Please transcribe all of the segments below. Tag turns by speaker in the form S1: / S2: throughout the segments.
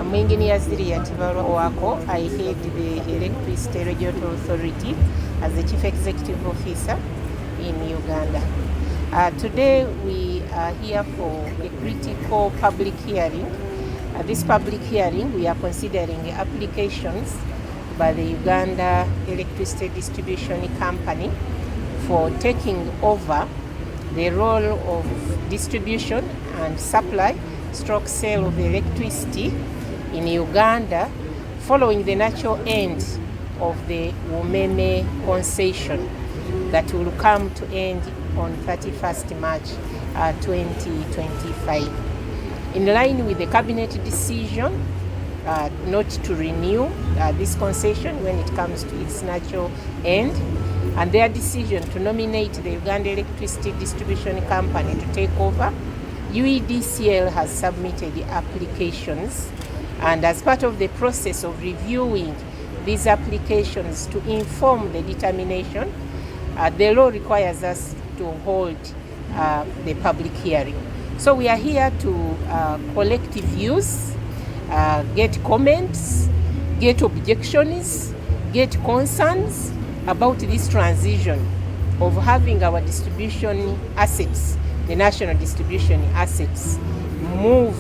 S1: I'm Engineer Wako. I head the Electricity Regulatory Authority as the Chief Executive Officer in Uganda. Today we are here for a critical public hearing. This public hearing, we are considering applications by the Uganda Electricity Distribution Company for taking over the role of distribution and supply stroke sale of electricity in Uganda following the natural end of the Umeme concession that will come to end on 31st March 2025. In line with the cabinet decision not to renew this concession when it comes to its natural end, and their decision to nominate the Uganda Electricity Distribution Company to take over, Uedcl has submitted the applications, and as part of the process of reviewing these applications to inform the determination, the law requires us to hold the public hearing. So we are here to collect views, get comments, get objections, get concerns about this transition of having our distribution assets, the national distribution assets, move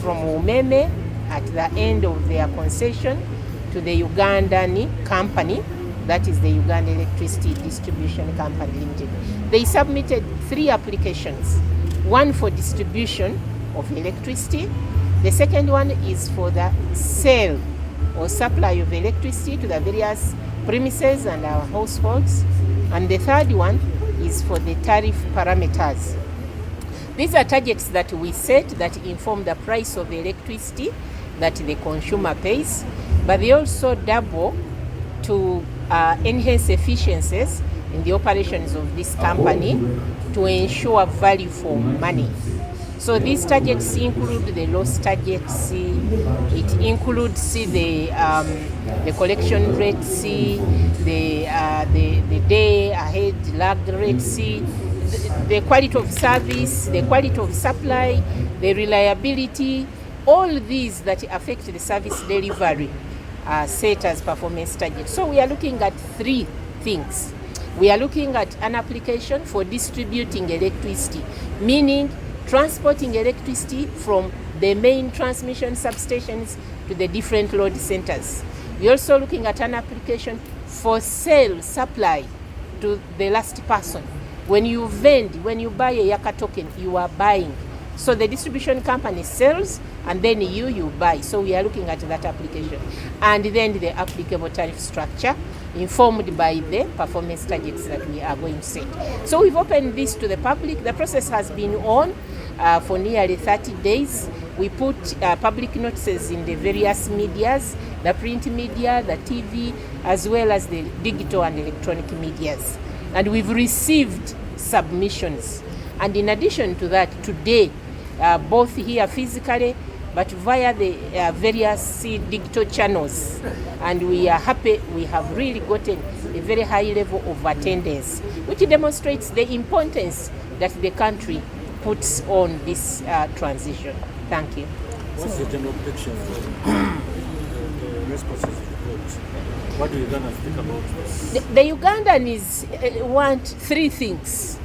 S1: from Umeme at the end of their concession to the Ugandan company, that is the Uganda Electricity Distribution Company Limited. They submitted 3 applications, one for distribution of electricity, the second one is for the sale or supply of electricity to the various premises and our households, and the third one is for the tariff parameters. These are targets that we set that inform the price of electricity that the consumer pays, but they also double to enhance efficiencies in the operations of this company to ensure value for money. So these targets include the loss targets, it includes the collection rates, the day ahead lag rates, the quality of service, the quality of supply, the reliability, all these that affect the service delivery are set as performance targets. So we are looking at 3 things. We are looking at an application for distributing electricity, meaning transporting electricity from the main transmission substations to the different load centers. We are also looking at an application for sale supply to the last person. When you vend, when you buy a Yaka token, you are buying. So the distribution company sells and then you buy. So we are looking at that application. And then the applicable tariff structure informed by the performance targets that we are going to set. So we've opened this to the public. The process has been on for nearly 30 days. We put public notices in the various medias, the print media, the TV, as well as the digital and electronic medias. And we've received submissions. And in addition to that, today, both here physically, but via the various digital channels. And we are happy we have really gotten a very high level of attendance, which demonstrates the importance that the country puts on this transition. Thank you.
S2: What's the general picture for the responses of the report? What do Ugandans think about this?
S1: The Ugandans want 3 things.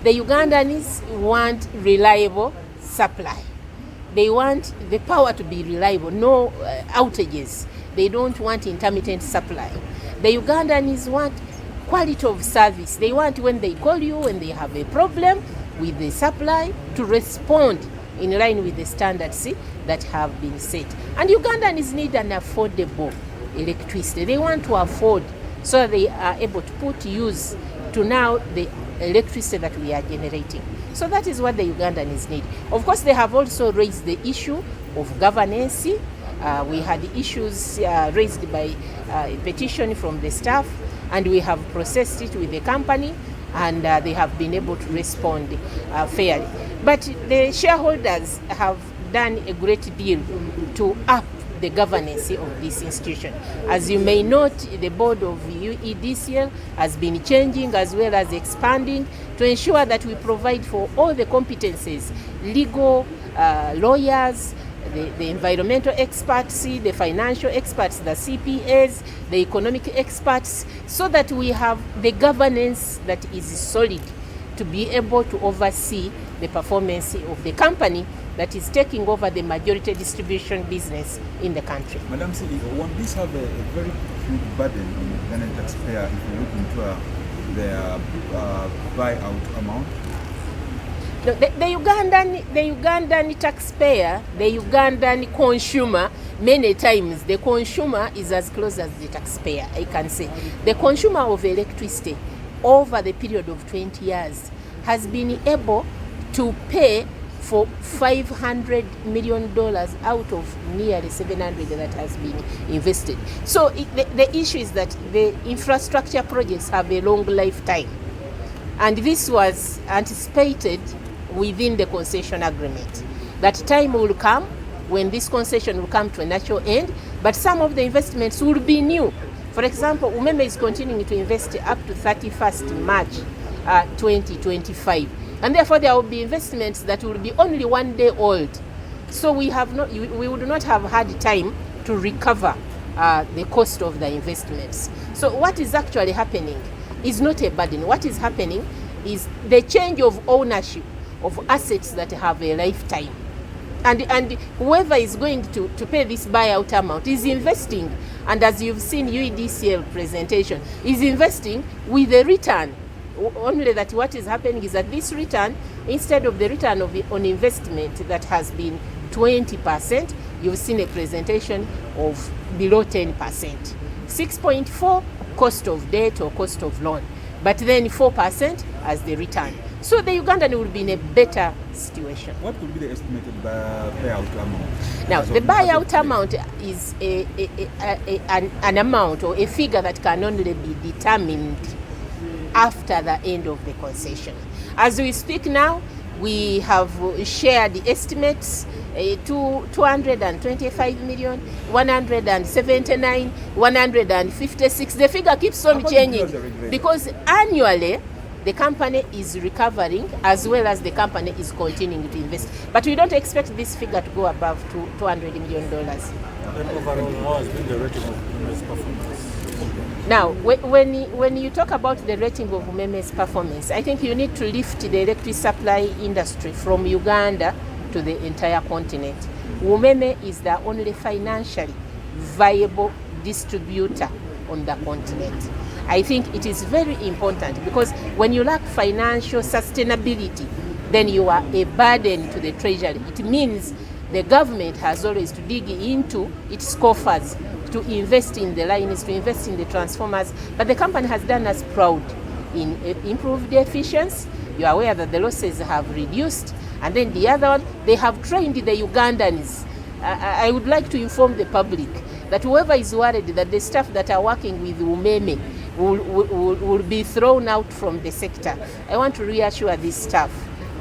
S1: The Ugandans want reliable supply. They want the power to be reliable, no outages. They don't want intermittent supply. The Ugandans want quality of service. They want when they call you, when they have a problem with the supply, to respond in line with the standards that have been set. And Ugandans need an affordable electricity. They want to afford so they are able to put use to now the electricity that we are generating. So that is what the Ugandans need. Of course, they have also raised the issue of governance. We had issues raised by a petition from the staff, and we have processed it with the company, and they have been able to respond fairly. But the shareholders have done a great deal to up the governance of this institution. As you may note, the board of Uedcl has been changing as well as expanding to ensure that we provide for all the competencies, legal, lawyers, the environmental experts, the financial experts, the CPAs, the economic experts, so that we have the governance that is solid to be able to oversee the performance of the company that is taking over the majority distribution business in the country.
S3: Madam CEO, won't this have a very huge burden on the Ugandan taxpayer if you look into their buyout amount?
S1: No, the Ugandan taxpayer, the Ugandan consumer, many times the consumer is as close as the taxpayer, I can say. The consumer of electricity over the period of 20 years has been able to pay for $500 million out of nearly 700 that has been invested. So the issue is that the infrastructure projects have a long lifetime, and this was anticipated within the concession agreement. That time will come when this concession will come to a natural end, but some of the investments will be new. For example, Umeme is continuing to invest up to 31st March 2025. And therefore there will be investments that will be only 1 day old. So we would not have had time to recover the cost of the investments. So what is actually happening is not a burden. What is happening is the change of ownership of assets that have a lifetime. And whoever is going to pay this buyout amount is investing. And as you've seen Uedcl presentation, is investing with a return. Only that what is happening is that this return, instead of the return on investment that has been 20%, you've seen a presentation of below 10%. 6.4 cost of debt or cost of loan, but then 4% as the return. So the Ugandan will be in a better situation.
S3: What would be the estimated buyout amount?
S1: Now, the buyout amount is an amount or a figure that can only be determined after the end of the concession. As we speak now, we have shared the estimates, 225 million, 179, 156. The figure keeps on changing because annually the company is recovering as well as the company is continuing to invest. But we don't expect this figure to go above $200 million.
S2: And overall, how has been the rating of Umeme's performance?
S1: Now, when you talk about the rating of Umeme's performance, I think you need to lift the electric supply industry from Uganda to the entire continent. Umeme is the only financially viable distributor on the continent. I think it is very important because when you lack financial sustainability, then you are a burden to the treasury. It means the government has always to dig into its coffers to invest in the lines, to invest in the transformers. But the company has done us proud in improved efficiency. You are aware that the losses have reduced. And then the other one, they have trained the Ugandans. I would like to inform the public that whoever is worried that the staff that are working with Umeme will be thrown out from the sector, I want to reassure this staff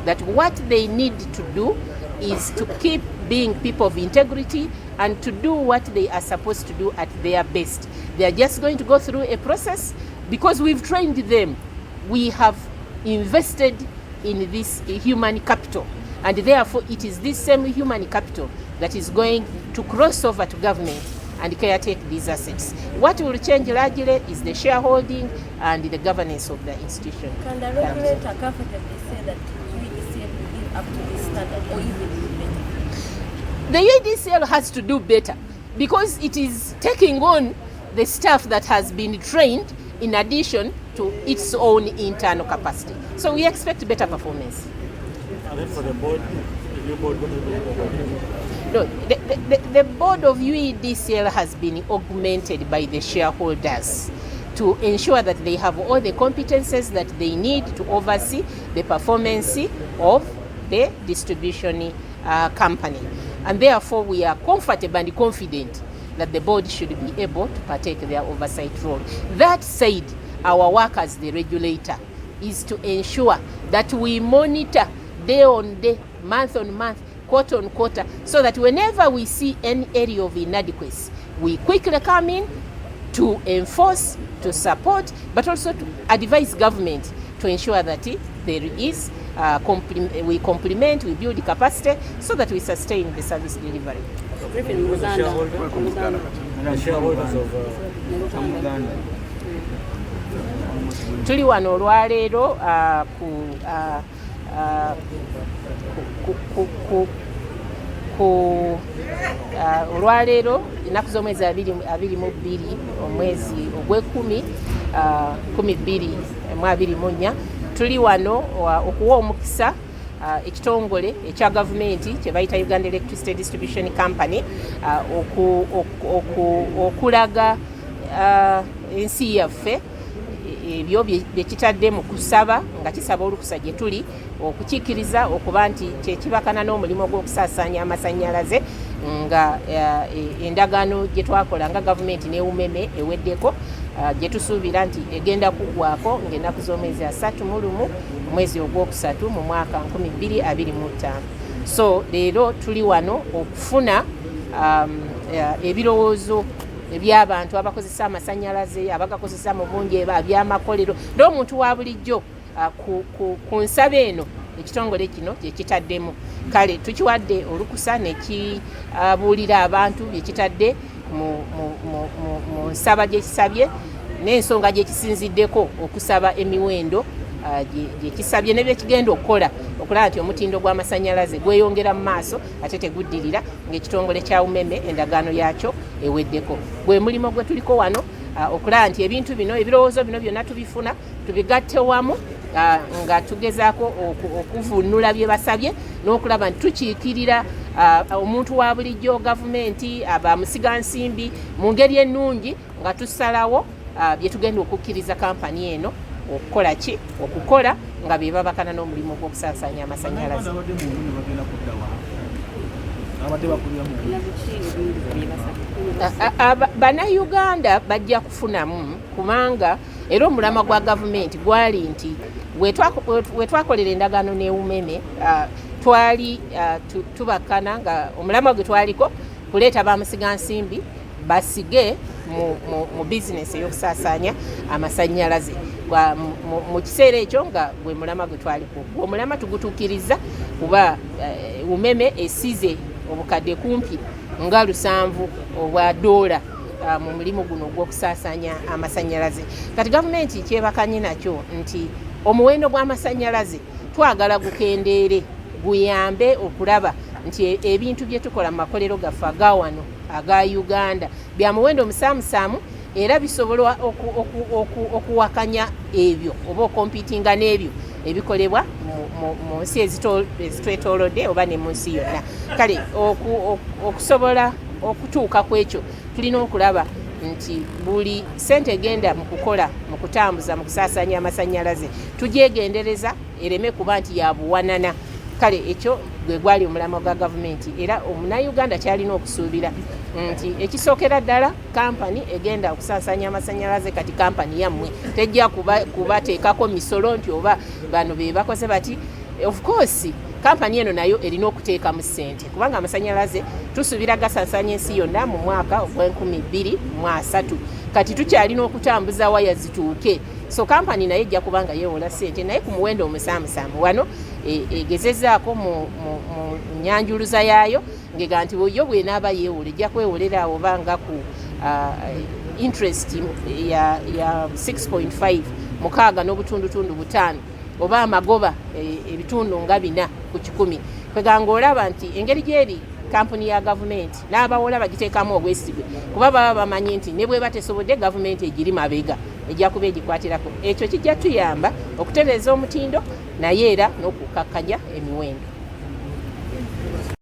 S1: that what they need to do is to keep being people of integrity and to do what they are supposed to do at their best. They are just going to go through a process because we've trained them. We have invested in this human capital, and therefore it is this same human capital that is going to cross over to government and caretake these assets. What will change largely is the shareholding and the governance of the institution.
S4: Can the regulator comfortably say that Uedcl will live up to this standard or even do better?
S1: The Uedcl has to do better because it is taking on the staff that has been trained in addition to its own internal capacity. So we expect better performance.
S2: And then for the board, the new board, what will do?
S1: No, the board of Uedcl has been augmented by the shareholders to ensure that they have all the competences that they need to oversee the performance of the distribution company. And therefore we are comfortable and confident that the board should be able to partake their oversight role. That said, our work as the regulator is to ensure that we monitor day on day, month on month, quarter on quarter, so that whenever we see any area of inadequacy, we quickly come in to enforce, to support, but also to advise government to ensure that there is we complement, we build capacity so that we sustain the service delivery. Tuli wano olwaleero olwaleero ennaku z'omwezi 22 omwezi ogw'ekumi 2024 tuli wano okuwa omukisa ekitongole ekya gavumenti kye bayita Uganda Electricity Distribution Company okulaga ensi yaffe ebyo byekitadde mu kusaba nga kisaba olukusa gye tuli okukiikiriza okuba nti kyekibakana n'omulimu gw'okusaasaanya amasannyalaze nga endagaano gye twakola nga gavumenti ne Umeme eweddeko gye tusuubira nti egenda kuggwako ng'ennaku z'omwezi 31 omwezi ogwokusatu mu mwaka 2025. So leero tuli wano okufuna ebirowoozo eby'abantu abakozesa amasannyalaze abagakozesa mu bungi abyamakolero n'omuntu wa bulijjo ku nsaba eno ekitongole kino kyekitaddemu. Kale tukiwadde olukusa ne kibuulira abantu byekitadde mu nsaba gye kisabye n'ensonga gye kisinziddeko okusaba emiwendo gye kisabye ne byekigenda okukola okulaba nti omutindo gw'amasannyalaze gweyongera mu maaso ate teguddirira ng'ekitongole kya Umeme endagaano yaakyo eweddeko. Gwe mulimo gwe tuliko wano okulaba nti ebintu bino ebirowoozo bino byonna tubifuna tubigatte wamu nga tugezaako okuvunula bye basabye n'okulaba nti tukiikirira omuntu wa bulijjo gavumenti abamusigansimbi mu ngeri ennungi nga tusalawo bye tugenda okukkiriza kampani eno okukola ki okukola nga be babakana n'omulimu gw'okusaasaanya amasannyalaze. Bannayuganda bajja kufunamu kubanga era omulamwa gwa gavumenti gwali nti wetwakolera endagaano ne Umeme twali tubakana nga omulamwa gwe twaliko kuleeta bamusigansimbi basige mu bizinesi ey'okusaasaanya amasannyalaze. Mu kiseera ekyo nga gwe mulama gwe twaliko omulama tugutuukiriza kuba Umeme esize obukadde kumpi nga 7 obwa $, mu mulimu guno ogw'okusaasaanya amasannyalaze. Kati gavumenti kyebakanye nakyo nti omuwendo gw'amasannyalaze twagala gukendeere guyambe okulaba nti ebintu bye tukola mu makolero gaffe aga wano aga Uganda bya muwendo musaamusaamu era bisobola okuwakanya ebyo oba okompitinga n'ebyo ebikolebwa mu nsi ezitwetoolodde oba ne mu nsi yonna. Kale okusobola okutuuka ku ekyo tulina okulaba nti buli sente egenda mu kukola mu kutambuza mu kusaasaanya amasannyalaze tugyegendereza ereme kuba nti yabuwanana. Kale ekyo gwe gwali omulamwa gwa gavumenti era omunnayuganda kyalina okusuubira nti ekisookera ddala kampani egenda okusaasaanya amasannyalaze kati kampani yammwe tejja kubateekako misolo nti oba bano be bakoze bati. Of course kampani eno nayo erina okuteekamu ssente kubanga amasannyalaze tusuubira gasaasaanya ensi yonna mu mwaka ogw'2023 kati tukyalina okutambuza waya zituuke. So kampani naye ejja kubanga yeewola ssente naye ku muwendo omusaamusaamu wano egezezaako mu nyanjuluza yaayo ngega nti yo bw'enaaba yeewola ejja kwewolera obanga ku interest ya 6.5 6.5 oba amagoba ebitundu nga 4 ku 100 kweganga olaba nti engeri gyeri kampuni ya gavumenti n'abawola bagiteekamu obwesigwe kuba baba bamanyi nti ne bwe batesobodde gavumenti egiri mabega ejja kuba egikwatirako. Ekyo kijja tuyamba okutereeza omutindo naye era n'okukakkanya emiwendo.